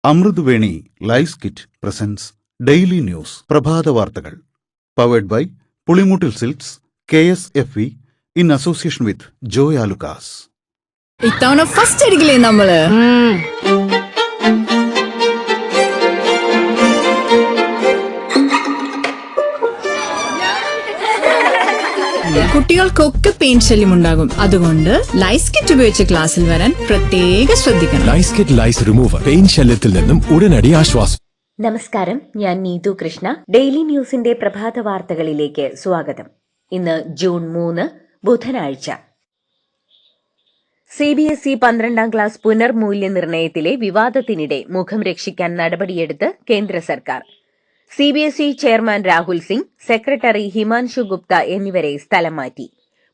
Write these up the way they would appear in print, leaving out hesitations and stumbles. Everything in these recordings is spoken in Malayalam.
Amruthaveni lice kit presents daily news പ്രഭാത വാർത്തകൾ powered by Pulimoottil silks KSFE in association with Joy Alukkas. ഇത്തവണ ഫസ്റ്റ് അടിക്കില്ലേ നമ്മള്? കുട്ടികൾക്കൊക്കെ പെയിൻ ശല്യം ഉണ്ടാകും. അതുകൊണ്ട് ലൈസ് കിറ്റ് ഉപയോഗിച്ച് ക്ലാസ്സിൽ വരാൻ പ്രത്യേക ശ്രദ്ധിക്കണം. ലൈസ് കിറ്റ് ലൈസ് റിമൂവർ പെയിൻ ശല്യത്തിൽ നിന്നും ഉടനടി ആശ്വാസം. നമസ്കാരം, ഞാൻ നീതു കൃഷ്ണ. ഡെയിലി ന്യൂസിന്റെ പ്രഭാത വാർത്തകളിലേക്ക് സ്വാഗതം. ഇന്ന് ജൂൺ 3 ബുധനാഴ്ച. CBSE 12ാം ക്ലാസ് പുനർമൂല്യനിർണയത്തിലെ വിവാദത്തിനിടെ മുഖം രക്ഷിക്കാൻ നടപടിയെടുത്ത് കേന്ദ്ര സർക്കാർ. CBSE chairman Rahul Singh, secretary Himanshu Gupta എന്നിവരെ സ്ഥലം മാറ്റി.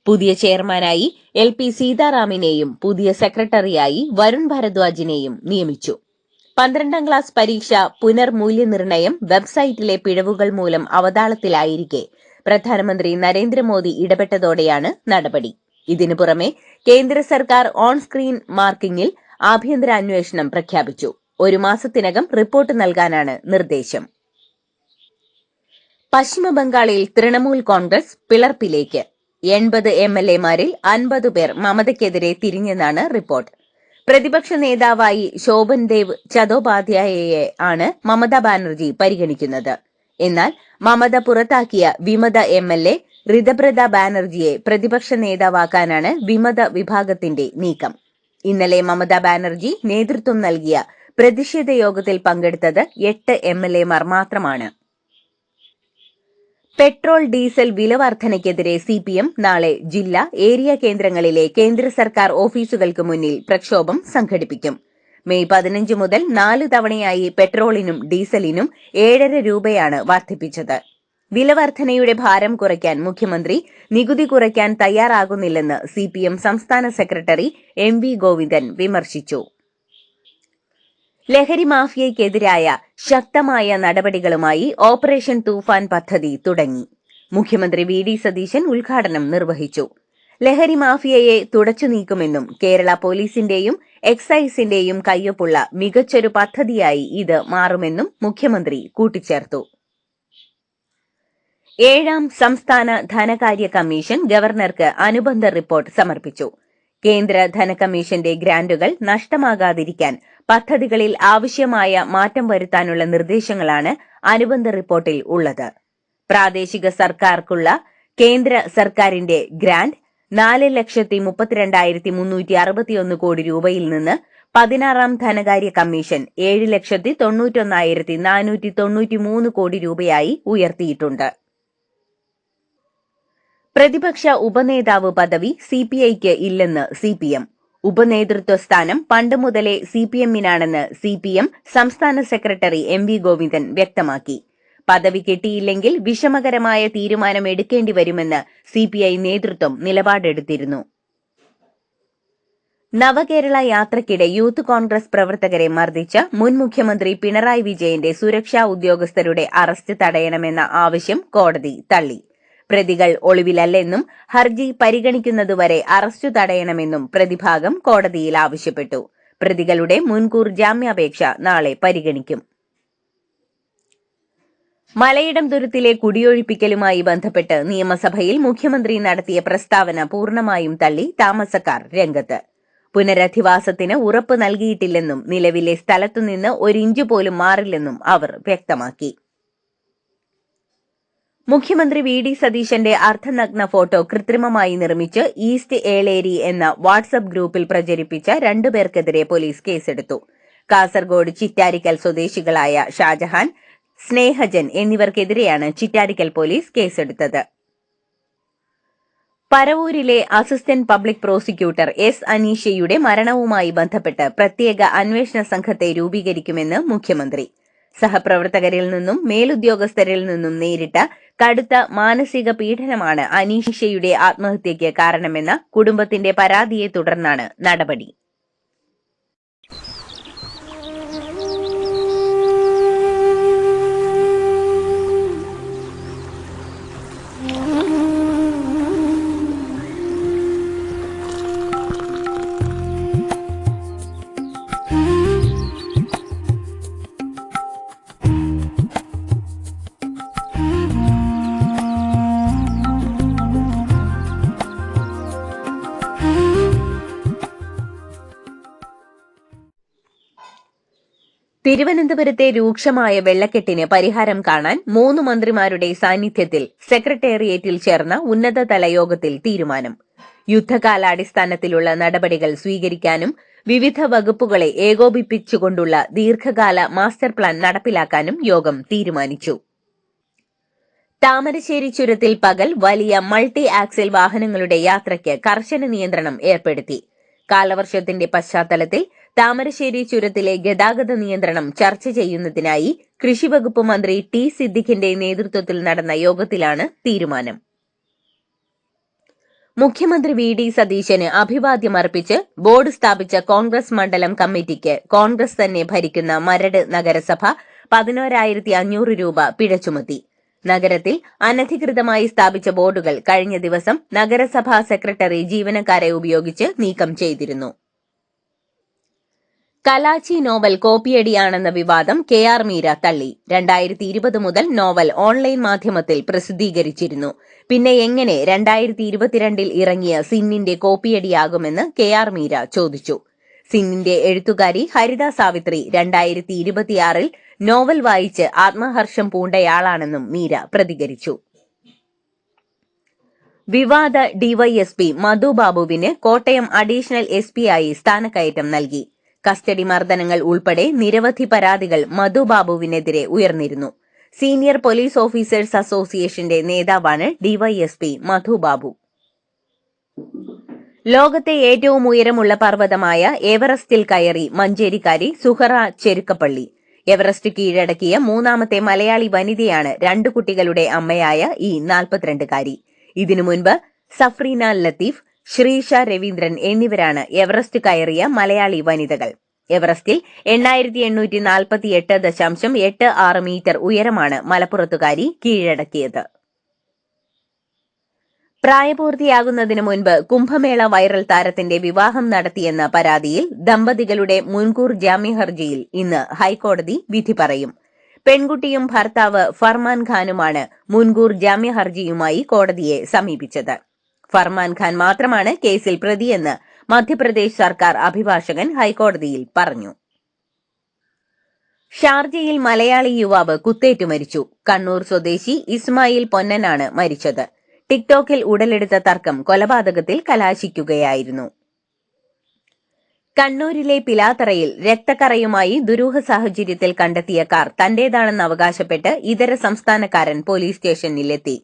പുതിയ ചെയർമാനായി LP സീതാറാമിനെയും പുതിയ സെക്രട്ടറിയായി വരുൺ ഭരദ്വാജിനെയും നിയമിച്ചു. 12ാം ക്ലാസ് പരീക്ഷ പുനർമൂല്യനിർണയം വെബ്സൈറ്റിലെ പിഴവുകൾ മൂലം അവതാളത്തിലായിരിക്കെ പ്രധാനമന്ത്രി നരേന്ദ്രമോദി ഇടപെട്ടതോടെയാണ് നടപടി. ഇതിനു പുറമെ കേന്ദ്ര സർക്കാർ ഓൺ സ്ക്രീൻ മാർക്കിംഗിൽ ആഭ്യന്തര അന്വേഷണം പ്രഖ്യാപിച്ചു. 1 മാസത്തിനകം റിപ്പോർട്ട് നൽകാനാണ് നിർദ്ദേശം. പശ്ചിമബംഗാളിൽ തൃണമൂൽ കോൺഗ്രസ് പിളർപ്പിലേക്ക്. 80 MLA-മാരിൽ 50 പേർ മമതയ്ക്കെതിരെ തിരിഞ്ഞെന്നാണ് റിപ്പോർട്ട്. പ്രതിപക്ഷ നേതാവായി ശോഭൻ ദേവ് ചതോപാധ്യായയെ ആണ് മമതാ ബാനർജി പരിഗണിക്കുന്നത്. എന്നാൽ മമത പുറത്താക്കിയ വിമത MLA ഋതബ്രത ബാനർജിയെ പ്രതിപക്ഷ നേതാവാക്കാനാണ് വിമത വിഭാഗത്തിന്റെ നീക്കം. ഇന്നലെ മമതാ ബാനർജി നേതൃത്വം നൽകിയ പ്രതിഷേധ യോഗത്തിൽ പങ്കെടുത്തത് 8 MLA-മാർ മാത്രമാണ്. പെട്രോൾ ഡീസൽ വില വർധനയ്ക്കെതിരെ CPM നാളെ ജില്ലാ ഏരിയ കേന്ദ്രങ്ങളിലെ കേന്ദ്ര സർക്കാർ ഓഫീസുകൾക്ക് മുന്നിൽ പ്രക്ഷോഭം സംഘടിപ്പിക്കും. മെയ് 15 മുതൽ 4 തവണയായി പെട്രോളിനും ഡീസലിനും 7.5 രൂപയാണ് വർദ്ധിപ്പിച്ചത്. വില വർധനയുടെ ഭാരം കുറയ്ക്കാൻ മുഖ്യമന്ത്രി നികുതി കുറയ്ക്കാൻ തയ്യാറാകുന്നില്ലെന്ന് CPM സംസ്ഥാന സെക്രട്ടറി MV ഗോവിന്ദൻ വിമർശിച്ചു. ലഹരി മാഫിയയ്ക്കെതിരായ ശക്തമായ നടപടികളുമായി ഓപ്പറേഷൻ തൂഫാൻ പദ്ധതി തുടങ്ങി. മുഖ്യമന്ത്രി VD സതീശൻ ഉദ്ഘാടനം നിർവഹിച്ചു. ലഹരി മാഫിയയെ തുടച്ചു നീക്കുമെന്നും കേരള പോലീസിന്റെയും എക്സൈസിന്റെയും കയ്യൊപ്പുള്ള മികച്ചൊരു പദ്ധതിയായി ഇത് മാറുമെന്നും മുഖ്യമന്ത്രി കൂട്ടിച്ചേർത്തു. 7ാം സംസ്ഥാന ധനകാര്യ കമ്മീഷൻ ഗവർണർക്ക് അനുബന്ധ റിപ്പോർട്ട് സമർപ്പിച്ചു. കേന്ദ്ര ധനകമ്മീഷന്റെ ഗ്രാന്റുകൾ നഷ്ടമാകാതിരിക്കാൻ പദ്ധതികളിൽ ആവശ്യമായ മാറ്റം വരുത്താനുള്ള നിർദ്ദേശങ്ങളാണ് അനുബന്ധ റിപ്പോർട്ടിൽ ഉള്ളത്. പ്രാദേശിക സർക്കാർക്കുള്ള കേന്ദ്ര സർക്കാരിന്റെ ഗ്രാന്റ് 4,32,361 കോടി രൂപയിൽ നിന്ന് 16ാം ധനകാര്യ കമ്മീഷൻ 7,91,493 കോടി രൂപയായി ഉയർത്തിയിട്ടുണ്ട്. പ്രതിപക്ഷ ഉപനേതാവ് പദവി CPIക്ക് ഇല്ലെന്ന് CPM. ഉപനേതൃത്വ സ്ഥാനം പണ്ട് മുതലേ CPM-നാണെന്ന് CPM സംസ്ഥാന സെക്രട്ടറി MV ഗോവിന്ദൻ വ്യക്തമാക്കി. പദവി കിട്ടിയില്ലെങ്കിൽ വിഷമകരമായ തീരുമാനം എടുക്കേണ്ടി വരുമെന്ന് CPI നേതൃത്വം നിലപാടെടുത്തിരുന്നു. നവകേരള യാത്രയ്ക്കിടെ യൂത്ത് കോൺഗ്രസ് പ്രവർത്തകരെ മർദ്ദിച്ച മുൻ മുഖ്യമന്ത്രി പിണറായി വിജയന്റെ സുരക്ഷാ ഉദ്യോഗസ്ഥരുടെ അറസ്റ്റ് തടയണമെന്ന ആവശ്യം കോടതി തള്ളി. പ്രതികൾ ഒളിവിലല്ലെന്നും ഹർജി പരിഗണിക്കുന്നതുവരെ അറസ്റ്റ് തടയണമെന്നും പ്രതിഭാഗം കോടതിയിൽ ആവശ്യപ്പെട്ടു. പ്രതികളുടെ മുൻകൂർ ജാമ്യാപേക്ഷ നാളെ പരിഗണിക്കും. മലയിടം തുരുത്തിലെ കുടിയൊഴിപ്പിക്കലുമായി ബന്ധപ്പെട്ട് നിയമസഭയിൽ മുഖ്യമന്ത്രി നടത്തിയ പ്രസ്താവന പൂർണ്ണമായും തള്ളി താമസക്കാർ രംഗത്ത്. പുനരധിവാസത്തിന് ഉറപ്പ് നൽകിയിട്ടില്ലെന്നും നിലവിലെ സ്ഥലത്തുനിന്ന് 1 ഇഞ്ച് പോലും മാറില്ലെന്നും അവർ വ്യക്തമാക്കി. മുഖ്യമന്ത്രി VD സതീശന്റെ അർദ്ധനഗ്ന ഫോട്ടോ കൃത്രിമമായി നിർമ്മിച്ച് ഈസ്റ്റ് ഏളേരി എന്ന വാട്സ്ആപ്പ് ഗ്രൂപ്പിൽ പ്രചരിപ്പിച്ച 2 പേർക്കെതിരെ പോലീസ് കേസെടുത്തു. കാസർഗോഡ് ചിറ്റാരിക്കൽ സ്വദേശികളായ ഷാജഹാൻ, സ്നേഹജൻ എന്നിവർക്കെതിരെയാണ് ചിറ്റാരിക്കൽ പോലീസ് കേസെടുത്തത്. പരവൂരിലെ അസിസ്റ്റന്റ് പബ്ലിക് പ്രോസിക്യൂട്ടർ S. അനീഷയുടെ മരണവുമായി ബന്ധപ്പെട്ട് പ്രത്യേക അന്വേഷണ സംഘത്തെ രൂപീകരിക്കുമെന്ന് മുഖ്യമന്ത്രി. സഹപ്രവർത്തകരിൽ നിന്നും മേലുദ്യോഗസ്ഥരിൽ നിന്നും നേരിട്ട കടുത്ത മാനസിക പീഡനമാണ് അനീഷയുടെ ആത്മഹത്യയ്ക്ക് കാരണമെന്ന കുടുംബത്തിന്റെ പരാതിയെ തുടർന്നാണ് നടപടി. തിരുവനന്തപുരത്തെ രൂക്ഷമായ വെള്ളക്കെട്ടിന് പരിഹാരം കാണാൻ 3 മന്ത്രിമാരുടെ സാന്നിധ്യത്തിൽ സെക്രട്ടേറിയറ്റിൽ ചേർന്ന ഉന്നതതല യോഗത്തിൽ തീരുമാനം. യുദ്ധകാലാടിസ്ഥാനത്തിലുള്ള നടപടികൾ സ്വീകരിക്കാനും വിവിധ വകുപ്പുകളെ ഏകോപിപ്പിച്ചുകൊണ്ടുള്ള ദീർഘകാല മാസ്റ്റർ പ്ലാൻ നടപ്പിലാക്കാനും യോഗം തീരുമാനിച്ചു. താമരശ്ശേരി ചുരത്തിൽ പകൽ വലിയ മൾട്ടി ആക്സിൽ വാഹനങ്ങളുടെ യാത്രയ്ക്ക് കർശന നിയന്ത്രണം ഏർപ്പെടുത്തി. കാലവർഷത്തിന്റെ പശ്ചാത്തലത്തിൽ താമരശ്ശേരി ചുരത്തിലെ ഗതാഗത നിയന്ത്രണം ചർച്ച ചെയ്യുന്നതിനായി കൃഷിവകുപ്പ് മന്ത്രി ടി സിദ്ദിഖിന്റെ നേതൃത്വത്തിൽ നടന്ന യോഗത്തിലാണ് തീരുമാനം. മുഖ്യമന്ത്രി വി ഡി സതീശന് അഭിവാദ്യമർപ്പിച്ച് ബോർഡ് സ്ഥാപിച്ച കോൺഗ്രസ് മണ്ഡലം കമ്മിറ്റിക്ക് കോൺഗ്രസ് തന്നെ ഭരിക്കുന്ന മരട് നഗരസഭ 11,500 രൂപ പിഴ ചുമത്തി. നഗരത്തിൽ അനധികൃതമായി സ്ഥാപിച്ച ബോർഡുകൾ കഴിഞ്ഞ ദിവസം നഗരസഭാ സെക്രട്ടറി ജീവനക്കാരെ ഉപയോഗിച്ച് നീക്കം ചെയ്തിരുന്നു. കലാച്ചി നോവൽ കോപ്പിയടിയാണെന്ന വിവാദം KR മീര തള്ളി. 2020 മുതൽ നോവൽ ഓൺലൈൻ മാധ്യമത്തിൽ പ്രസിദ്ധീകരിച്ചിരുന്നു. പിന്നെ എങ്ങനെ 2022 ഇറങ്ങിയ സിന്നിന്റെ കോപ്പിയടിയാകുമെന്ന് KR മീര ചോദിച്ചു. സിന്നിന്റെ എഴുത്തുകാരി ഹരിത സാവിത്രി 2026 നോവൽ വായിച്ച് ആത്മഹർഷം പൂണ്ടയാളാണെന്നും മീര പ്രതികരിച്ചു. വിവാദ ഡിവൈഎസ്പി മധു ബാബുവിന് കോട്ടയം അഡീഷണൽ SP ആയി സ്ഥാനക്കയറ്റം നൽകി. കസ്റ്റഡി മർദ്ദനങ്ങൾ ഉൾപ്പെടെ നിരവധി പരാതികൾ മധു ബാബുവിനെതിരെ ഉയർന്നിരുന്നു. സീനിയർ പോലീസ് ഓഫീസേഴ്സ് അസോസിയേഷന്റെ നേതാവാണ് ഡിവൈഎസ്പി മധു ബാബു. ലോകത്തെ ഏറ്റവും ഉയരമുള്ള പർവ്വതമായ എവറസ്റ്റിൽ കയറി മഞ്ചേരിക്കാരി സുഹറ ചെരുക്കപ്പള്ളി. എവറസ്റ്റ് കീഴടക്കിയ 3ാമത്തെ മലയാളി വനിതയാണ് 2 കുട്ടികളുടെ അമ്മയായ ഈ 42കാരി. ഇതിനു മുൻപ് സഫ്രീന ലത്തീഫ്, ശ്രീഷ രവീന്ദ്രൻ എന്നിവരാണ് എവറസ്റ്റ് കയറിയ മലയാളി വനിതകൾ. എവറസ്റ്റിൽ 8848.86 മീറ്റർ ഉയരമാണ് മലപ്പുറത്തുകാരി കീഴടക്കിയത്. പ്രായപൂർത്തിയാകുന്നതിന് മുൻപ് കുംഭമേള വൈറൽ താരത്തിന്റെ വിവാഹം നടത്തിയെന്ന പരാതിയിൽ ദമ്പതികളുടെ മുൻകൂർ ജാമ്യഹർജിയിൽ ഇന്ന് ഹൈക്കോടതി വിധി പറയും. പെൺകുട്ടിയും ഭർത്താവ് ഫർമാൻ ഖാനുമാണ് മുൻകൂർ ജാമ്യഹർജിയുമായി കോടതിയെ സമീപിച്ചത്. ഫർമാൻ ഖാൻ മാത്രമാണ് കേസിൽ പ്രതിയെന്ന് മധ്യപ്രദേശ് സർക്കാർ അഭിഭാഷകൻ ഹൈക്കോടതിയിൽ പറഞ്ഞു. ഷാർജയിൽ മലയാളി യുവാവ് കുത്തേറ്റു മരിച്ചു. കണ്ണൂർ സ്വദേശി ഇസ്മായിൽ പൊന്നനാണ് മരിച്ചത്. ടിക്ടോക്കിൽ ഉടലെടുത്ത തർക്കം കൊലപാതകത്തിൽ കലാശിക്കുകയായിരുന്നു. കണ്ണൂരിലെ പിലാത്തറയിൽ രക്തക്കറയുമായി ദുരൂഹ സാഹചര്യത്തിൽ കണ്ടെത്തിയ കാർ തന്റേതാണെന്ന് അവകാശപ്പെട്ട് ഇതര സംസ്ഥാനക്കാരൻ പോലീസ് സ്റ്റേഷനിലെത്തി.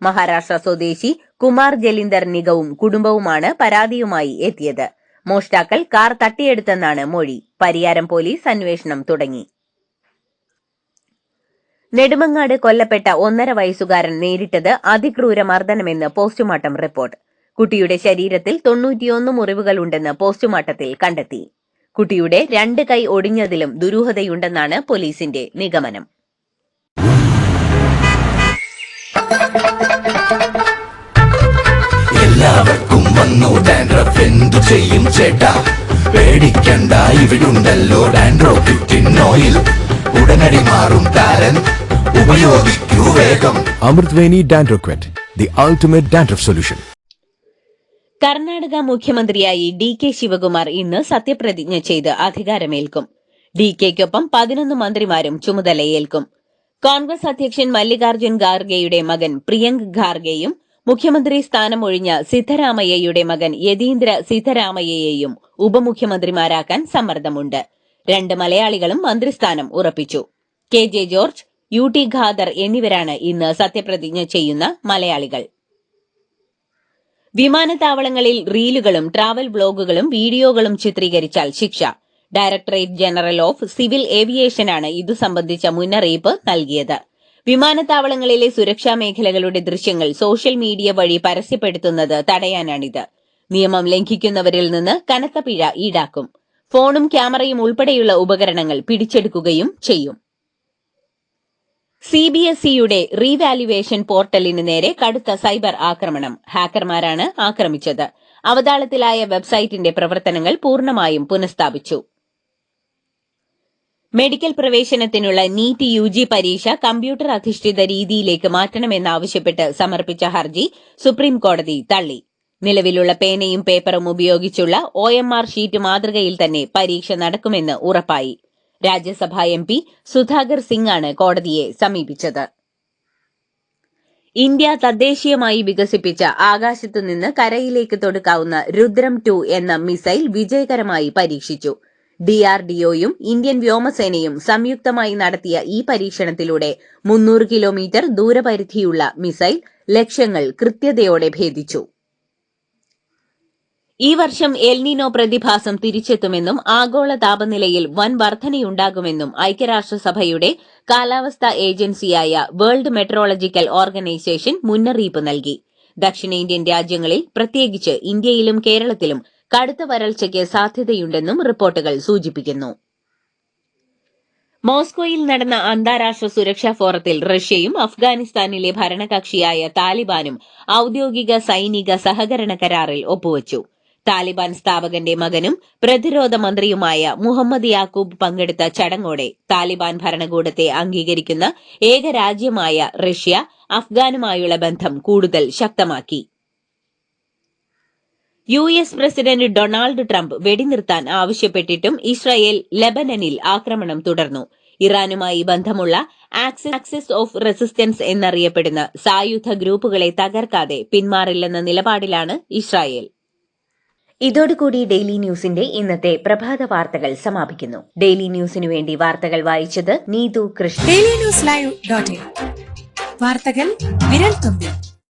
മഹാരാഷ്ട്ര സ്വദേശി കുമാർ ജലിന്ദർ നിഗവും കുടുംബവുമാണ് പരാതിയുമായി എത്തിയത്. മോഷ്ടാക്കൾ കാർ തട്ടിയെടുത്തെന്നാണ് മൊഴി. പരിയാരം പോലീസ് അന്വേഷണം തുടങ്ങി. നെടുമങ്ങാട് കൊല്ലപ്പെട്ട 1.5 വയസ്സുകാരൻ നേരിട്ടത് അതിക്രൂര മർദ്ദനമെന്ന് പോസ്റ്റ്മോർട്ടം റിപ്പോർട്ട്. കുട്ടിയുടെ ശരീരത്തിൽ 91 മുറിവുകളുണ്ടെന്ന് പോസ്റ്റ്മോർട്ടത്തിൽ കണ്ടെത്തി. കുട്ടിയുടെ 2 കൈ ഒടിഞ്ഞതിലും ദുരൂഹതയുണ്ടെന്നാണ് പോലീസിന്റെ നിഗമനം. എല്ലാവർക്കും വന്നു ഡാൻഡ്രഫ്, എന്തു ചെയ്യും ചേട്ടാ? പേടിക്കണ്ട, ഇവിടുണ്ടല്ലോ ഡാൻഡ്രോഫിറ്റിൻ ഓയിൽ. ഉടനടി മാറും താരൻ, ഉപയോഗിക്കൂ വേഗം. അമൃത്വേനി ഡാൻഡ്രോക്വെറ്റ്, the ultimate dandruff solution. Karnataka മുഖ്യമന്ത്രിയായി DK ശിവകുമാർ ഇന്ന് സത്യപ്രതിജ്ഞ ചെയ്ത് അധികാരമേൽക്കും. DKയ്ക്കൊപ്പം 11 മന്ത്രിമാരും ചുമതലയേൽക്കും. കോൺഗ്രസ് അധ്യക്ഷൻ മല്ലികാർജ്ജുൻ ഖാർഗെയുടെ മകൻ പ്രിയങ്ക് ഖാർഗെയും മുഖ്യമന്ത്രി സ്ഥാനമൊഴിഞ്ഞ സിദ്ധരാമയ്യയുടെ മകൻ യതീന്ദ്ര സിദ്ധരാമയ്യയെയും ഉപമുഖ്യമന്ത്രിമാരാക്കാൻ സമ്മർദ്ദമുണ്ട്. 2 മലയാളികളും മന്ത്രിസ്ഥാനം ഉറപ്പിച്ചു. KJ ജോർജ്, UT ഖാദർ എന്നിവരാണ് ഇന്ന് സത്യപ്രതിജ്ഞ ചെയ്യുന്ന മലയാളികൾ. വിമാനത്താവളങ്ങളിൽ റീലുകളും ട്രാവൽ വ്ലോഗുകളും വീഡിയോകളും ചിത്രീകരിച്ചാൽ ശിക്ഷ. ഡയറക്ടറേറ്റ് ജനറൽ ഓഫ് സിവിൽ ഏവിയേഷനാണ് ഇതു സംബന്ധിച്ച മുന്നറിയിപ്പ് നൽകിയത്. വിമാനത്താവളങ്ങളിലെ സുരക്ഷാ മേഖലകളുടെ ദൃശ്യങ്ങൾ സോഷ്യൽ മീഡിയ വഴി പരസ്യപ്പെടുത്തുന്നത് തടയാനാണിത്. നിയമം ലംഘിക്കുന്നവരിൽ നിന്ന് കനത്ത പിഴ ഈടാക്കും. ഫോണും ക്യാമറയും ഉൾപ്പെടെയുള്ള ഉപകരണങ്ങൾ പിടിച്ചെടുക്കുകയും ചെയ്യും. CBSEയുടെ റീവാലുവേഷൻ പോർട്ടലിന് നേരെ കടുത്ത സൈബർ ആക്രമണം. ഹാക്കർമാരാണ് ആക്രമിച്ചത്. അവതാളത്തിലായ വെബ്സൈറ്റിന്റെ പ്രവർത്തനങ്ങൾ പൂർണ്ണമായും പുനഃസ്ഥാപിച്ചു. മെഡിക്കൽ പ്രവേശനത്തിനുള്ള നീറ്റ് UG പരീക്ഷ കമ്പ്യൂട്ടർ അധിഷ്ഠിത രീതിയിലേക്ക് മാറ്റണമെന്നാവശ്യപ്പെട്ട് സമർപ്പിച്ച ഹർജി സുപ്രീം കോടതി തള്ളി. നിലവിലുള്ള പേനയും പേപ്പറും ഉപയോഗിച്ചുള്ള OMR ഷീറ്റ് മാതൃകയിൽ തന്നെ പരീക്ഷ നടക്കുമെന്ന് ഉറപ്പായി. രാജ്യസഭാ MP സുധാകർ സിംഗ് ആണ് കോടതിയെ സമീപിച്ചത്. ഇന്ത്യ തദ്ദേശീയമായി വികസിപ്പിച്ച ആകാശത്തുനിന്ന് കരയിലേക്ക് തൊടുക്കാവുന്ന രുദ്രം 2 എന്ന മിസൈൽ വിജയകരമായി പരീക്ഷിച്ചു. DRDOയും ഇന്ത്യൻ വ്യോമസേനയും സംയുക്തമായി നടത്തിയ ഈ പരീക്ഷണത്തിലൂടെ 300 കിലോമീറ്റർ ദൂരപരിധിയുള്ള മിസൈൽ ലക്ഷ്യങ്ങൾ കൃത്യതയോടെ ഭേദിച്ചു. ഈ വർഷം എൽനിനോ പ്രതിഭാസം തിരിച്ചെത്തുമെന്നും ആഗോള താപനിലയിൽ വൻ വർധനയുണ്ടാകുമെന്നും ഐക്യരാഷ്ട്രസഭയുടെ കാലാവസ്ഥാ ഏജൻസിയായ വേൾഡ് മെട്രോളജിക്കൽ ഓർഗനൈസേഷൻ മുന്നറിയിപ്പ് നൽകി. ദക്ഷിണേന്ത്യൻ രാജ്യങ്ങളിൽ, പ്രത്യേകിച്ച് ഇന്ത്യയിലും കേരളത്തിലും കടുത്ത വരൾച്ചയ്ക്ക് സാധ്യതയുണ്ടെന്നും റിപ്പോർട്ടുകൾ സൂചിപ്പിക്കുന്നു. മോസ്കോയിൽ നടന്ന അന്താരാഷ്ട്ര സുരക്ഷാ ഫോറത്തിൽ റഷ്യയും അഫ്ഗാനിസ്ഥാനിലെ ഭരണകക്ഷിയായ താലിബാനും ഔദ്യോഗിക സൈനിക സഹകരണ കരാറിൽ ഒപ്പുവച്ചു. താലിബാൻ സ്ഥാപകന്റെ മകനും പ്രതിരോധ മന്ത്രിയുമായ മുഹമ്മദ് യാക്കൂബ് പങ്കെടുത്ത ചടങ്ങോടെ താലിബാൻ ഭരണകൂടത്തെ അംഗീകരിക്കുന്ന ഏക രാജ്യമായ റഷ്യ അഫ്ഗാനുമായുള്ള ബന്ധം കൂടുതൽ ശക്തമാക്കി. US പ്രസിഡന്റ് ഡൊണാൾഡ് ട്രംപ് വെടിനിർത്താൻ ആവശ്യപ്പെട്ടിട്ടും ഇസ്രായേൽ ലെബനനിൽ ആക്രമണം തുടർന്നു. ഇറാനുമായി ബന്ധമുള്ള ആക്സിസ് ഓഫ് റെസിസ്റ്റൻസ് എന്നറിയപ്പെടുന്ന സായുധ ഗ്രൂപ്പുകളെ തകർക്കാതെ പിന്മാറില്ലെന്ന നിലപാടിലാണ് ഇസ്രായേൽ. ഇതോടുകൂടി ഡെയിലി ന്യൂസിന്റെ ഇന്നത്തെ പ്രഭാത വാർത്തകൾ സമാപിക്കുന്നു. ഡെയിലി ന്യൂസിനു വേണ്ടി വാർത്തകൾ വായിച്ചത് നീതു കൃഷ്ണ. DailyNewsLive.in വാർത്തകൾ വിരൽ തുമ്പിൽ.